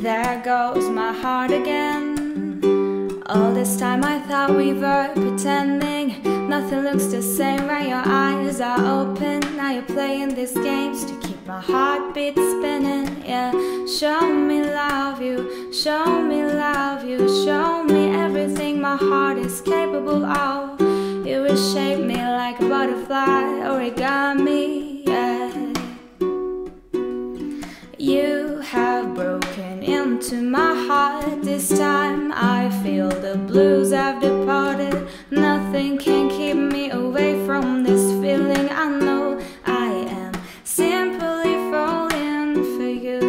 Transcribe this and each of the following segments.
There goes my heart again. All this time I thought we were pretending. Nothing looks the same when your eyes are open. Now you're playing these games to keep my heartbeat spinning. Yeah, show me love you, show me love you, show me everything my heart is capable of. You will shape me like a butterfly, origami, yeah. You have broken into my heart. This time I feel the blues have departed. Nothing can keep me away from this feeling. I know I am simply falling for you.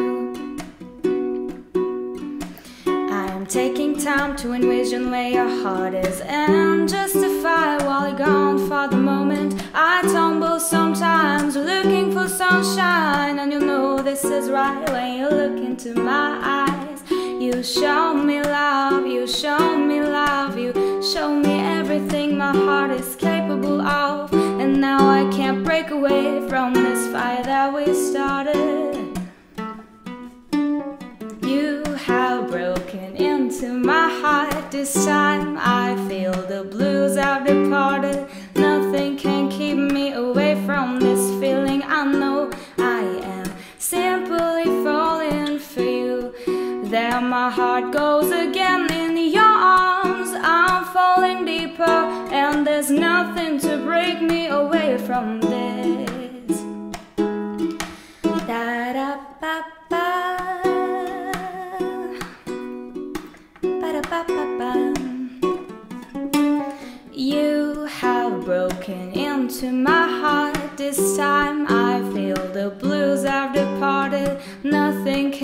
I am taking time to envision where your heart is and justify while you're gone for the moment. I tumble sometimes looking for sunshine, and you know this is right when you look into my eyes. You show me love, you show me love, you show me everything my heart is capable of. And now I can't break away from this fire that we started. You have broken into my heart. This time I feel the blues have departed. Nothing can keep me away from this feeling. I know I am simply falling for you. There my heart goes again in your arms. I'm falling deeper, and there's nothing to break me away from this. Da-da-ba-ba, ba-da-ba-ba-ba. You have broken into my heart. This time I feel the blues have departed. Nothing can